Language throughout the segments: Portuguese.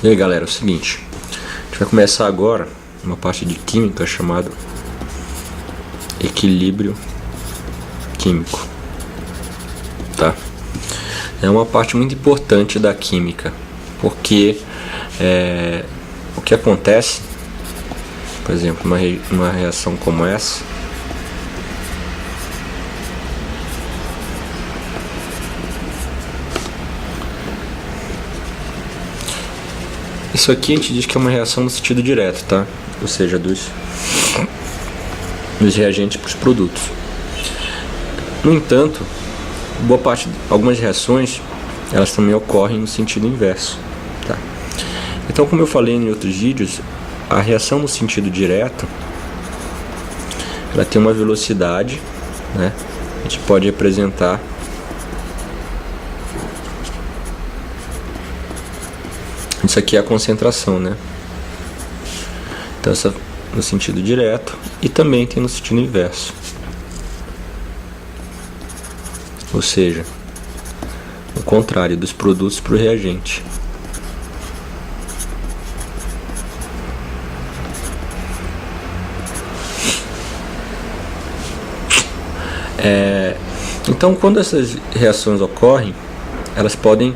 E aí galera, é o seguinte, a gente vai começar agora uma parte de química chamada equilíbrio químico, tá? É uma parte muito importante da química, porque o que acontece, por exemplo, uma reação como essa, isso aqui a gente diz que é uma reação no sentido direto, tá? Ou seja, dos reagentes para os produtos. No entanto, algumas reações, elas também ocorrem no sentido inverso, tá? Então, como eu falei em outros vídeos, a reação no sentido direto, ela tem uma velocidade, né? A gente pode representar isso aqui é a concentração, né? Então essa no sentido direto e também tem no sentido inverso. Ou seja, o contrário dos produtos para o reagente. Então quando essas reações ocorrem, elas podem,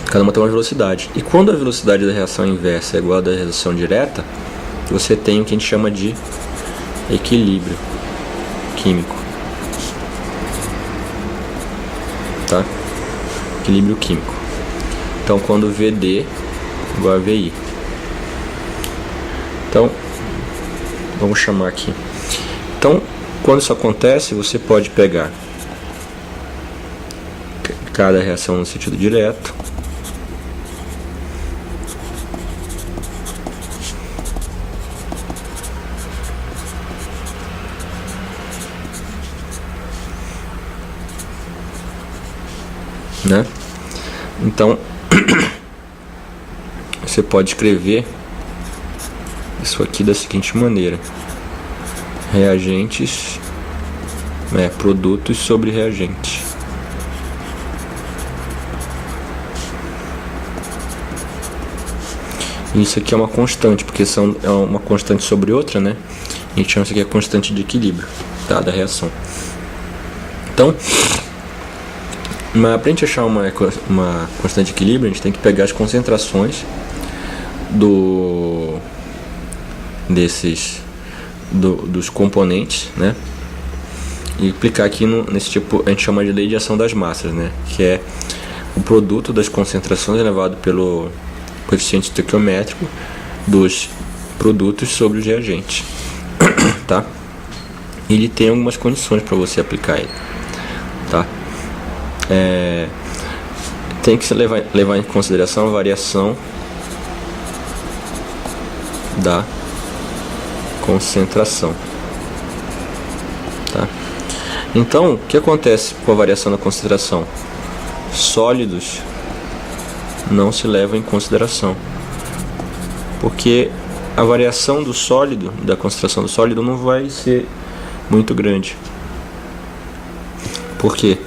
cada uma tem uma velocidade. E quando a velocidade da reação inversa é igual à da reação direta, você tem o que a gente chama de equilíbrio químico, tá? Equilíbrio químico. Então quando VD igual a VI. Então, vamos chamar aqui. Então, quando isso acontece, você pode pegar cada reação no sentido direto, né? Então você pode escrever isso aqui da seguinte maneira: reagentes, produtos sobre reagentes. Isso aqui é uma constante, porque é uma constante sobre outra, né? A gente chama isso aqui de constante de equilíbrio, tá? Da reação. Então, para a gente achar uma constante de equilíbrio, a gente tem que pegar as concentrações dos componentes, né? E aplicar aqui nesse tipo, a gente chama de lei de ação das massas, né? Que é o produto das concentrações elevado pelo coeficiente estequiométrico dos produtos sobre os reagentes, tá? Ele tem algumas condições para você aplicar ele, tá? Tem que se levar em consideração a variação da concentração, tá? Então, o que acontece com a variação da concentração? Sólidos não se levam em consideração, porque a variação do sólido, da concentração do sólido, não vai ser muito grande. Por quê?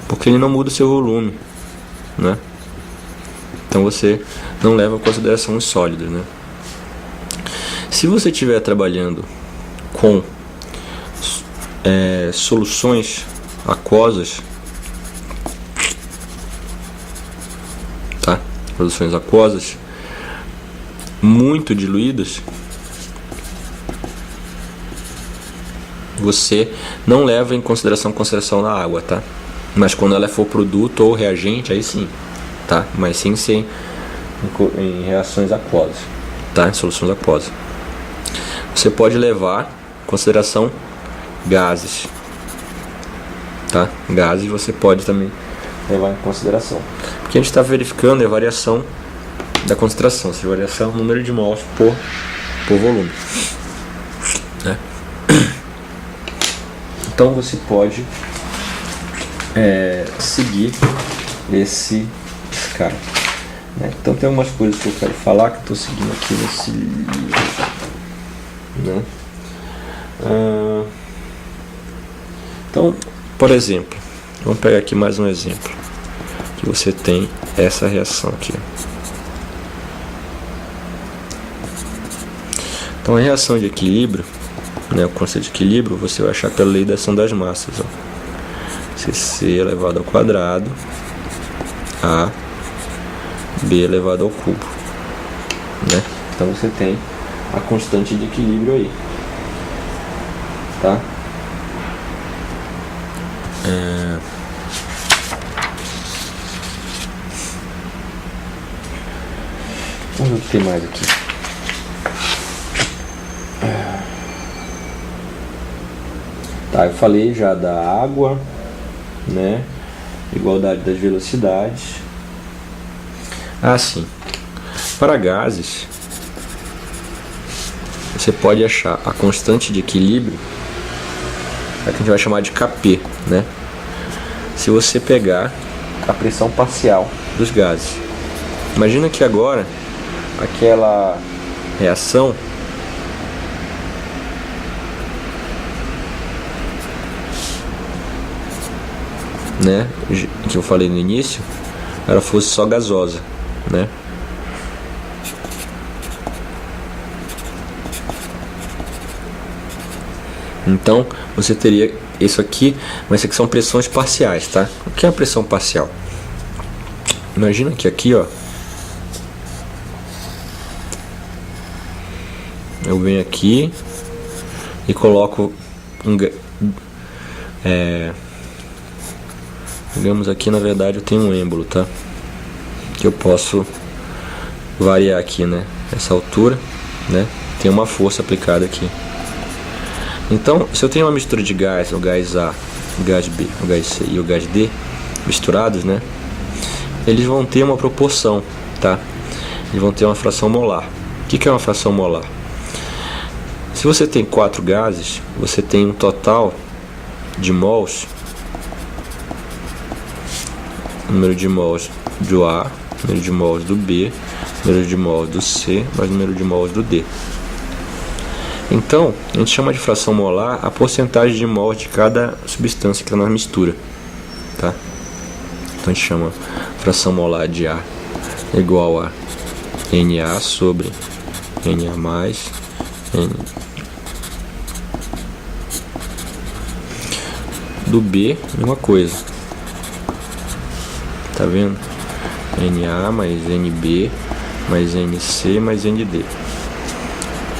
Porque ele não muda o seu volume, né? Então você não leva em consideração os sólidos, né? Se você estiver trabalhando com soluções aquosas, tá? Soluções aquosas muito diluídas, você não leva em consideração a concentração da água, tá? Mas quando ela for produto ou reagente, aí sim, tá? Mas sim ser em reações aquosas, tá? Em soluções aquosas. Você pode levar em consideração gases, tá? Gases você pode também levar em consideração. Porque a gente está verificando a variação da concentração, ou seja, variação no número de mols por volume, né? Então você pode seguir esse cara, né? Então tem algumas coisas que eu quero falar que eu estou seguindo aqui nesse livro, né? Então, por exemplo, vamos pegar aqui mais um exemplo, que você tem essa reação aqui, Então a reação de equilíbrio, né, o conceito de equilíbrio, você vai achar pela lei da ação das massas, ó. CC elevado ao quadrado a B elevado ao cubo, né? Então você tem a constante de equilíbrio aí, tá? Vamos ver o que tem mais aqui. Tá, eu falei já da água, né? Igualdade das velocidades. Ah, sim. Para gases, você pode achar a constante de equilíbrio, que a gente vai chamar de Kp, né? Se você pegar a pressão parcial dos gases. Imagina que agora aquela reação né, que eu falei no início, ela fosse só gasosa, né? Então você teria isso aqui, mas isso aqui são pressões parciais, tá? O que é a pressão parcial? Imagina que aqui, ó, eu venho aqui e coloco digamos aqui, na verdade eu tenho um êmbolo, tá? Que eu posso variar aqui, né? Essa altura, né? Tem uma força aplicada aqui. Então, se eu tenho uma mistura de gás, o gás A, o gás B, o gás C e o gás D misturados, né? Eles vão ter uma proporção, tá? Eles vão ter uma fração molar. O que é uma fração molar? Se você tem 4 gases, você tem um total de mols, número de mols do A, número de mols do B, número de mols do C, mais número de mols do D. Então, a gente chama de fração molar a porcentagem de mols de cada substância que está na mistura, tá? Então a gente chama fração molar de A igual a Na sobre Na mais N. Do B, mesma coisa. Tá vendo? Na mais NB mais NC mais ND.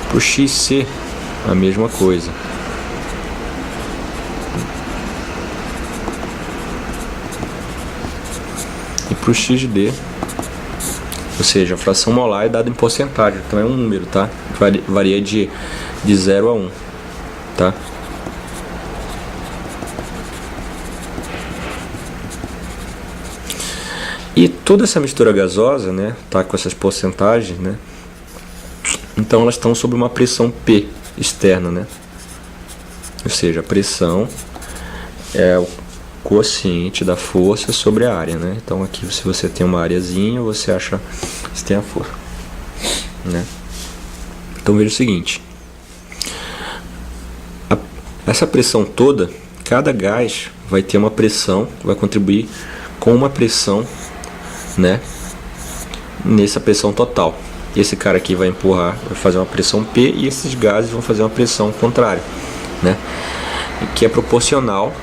Pro XC, a mesma coisa. E pro XD, ou seja, a fração molar é dada em porcentagem, então é um número, tá? Varia de 0 a 1, tá? E toda essa mistura gasosa, né, tá com essas porcentagens, né? Então elas estão sob uma pressão P externa, né? Ou seja, a pressão é o quociente da força sobre a área, né? Então aqui, se você tem uma areazinha, você acha que você tem a força, né? Então veja o seguinte: essa pressão toda, cada gás vai ter uma pressão, vai contribuir com uma pressão, né? Nessa pressão total. Esse cara aqui vai empurrar, vai fazer uma pressão P, e esses gases vão fazer uma pressão contrária, né? Que é proporcional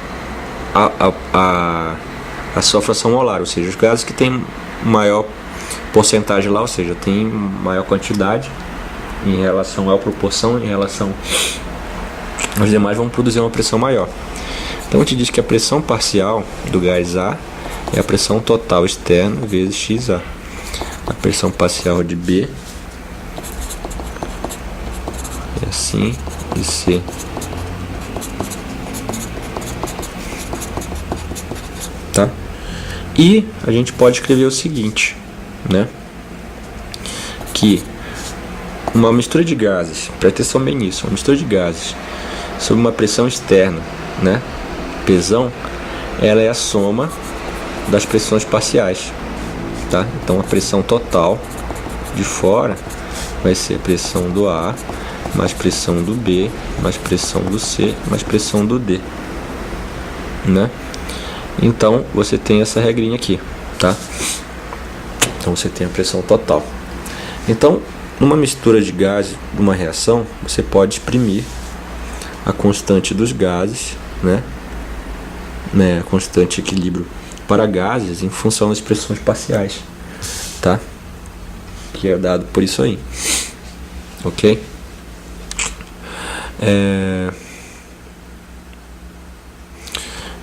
a sua fração molar, ou seja, os gases que têm maior porcentagem lá, ou seja, tem maior quantidade em relação à proporção, em relação aos demais, vão produzir uma pressão maior. Então a gente diz que a pressão parcial do gás A é a pressão total externa vezes XA. A pressão parcial de B é assim, e C tá? E a gente pode escrever o seguinte, né? Que uma mistura de gases, presta atenção bem nisso, uma mistura de gases sob uma pressão externa, né? Pesão, ela é a soma das pressões parciais, tá? Então a pressão total de fora vai ser a pressão do A mais pressão do B mais pressão do C mais pressão do D, né? Então você tem essa regrinha aqui, tá? Então você tem a pressão total. Então numa mistura de gases, numa reação, você pode exprimir a constante dos gases, né, a constante de equilíbrio para gases em função das pressões parciais, tá? Que é dado por isso aí, ok?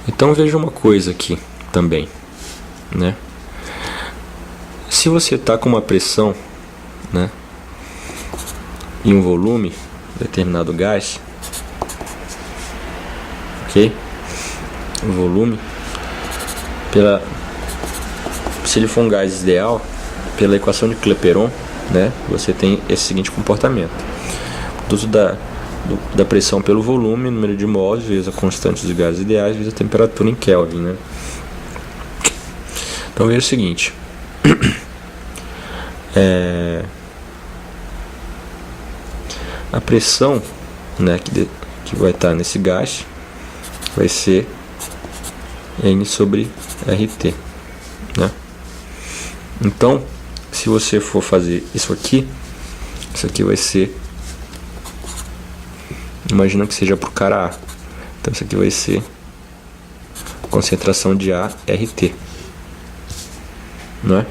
Então veja uma coisa aqui também, né? Se você está com uma pressão, né, e um volume, determinado gás, ok? O volume, se ele for um gás ideal, pela equação de Clapeyron, né, você tem esse seguinte comportamento: o uso da pressão pelo volume, número de mols, vezes a constante dos gases ideais, vezes a temperatura em Kelvin, né? Então veja o seguinte, a pressão, né, que vai estar nesse gás vai ser N sobre RT, né? Então, se você for fazer isso aqui vai ser, imagina que seja para o cara A, então isso aqui vai ser concentração de A RT, não é?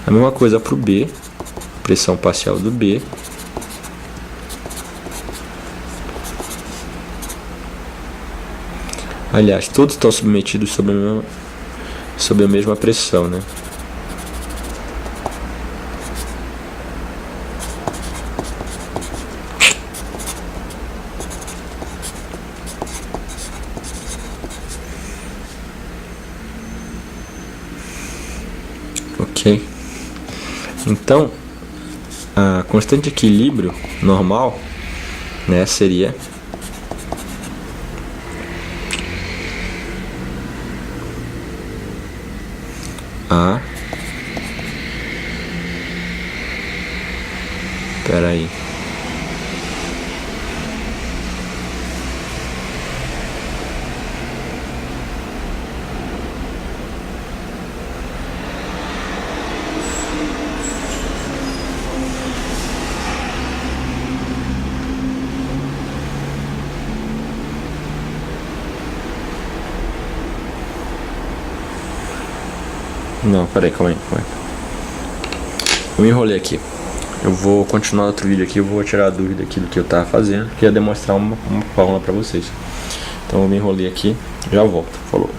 A mesma coisa para o B, pressão parcial do B, aliás, todos estão submetidos sob a mesma pressão, né? Ok? Então, a constante de equilíbrio normal, né, seria Peraí. Não, peraí, calma aí. Eu me enrolei aqui. Eu vou continuar outro vídeo aqui, eu vou tirar a dúvida aqui do que eu tava fazendo, que ia demonstrar uma fórmula pra vocês. Então eu me enrolei aqui, já volto. Falou.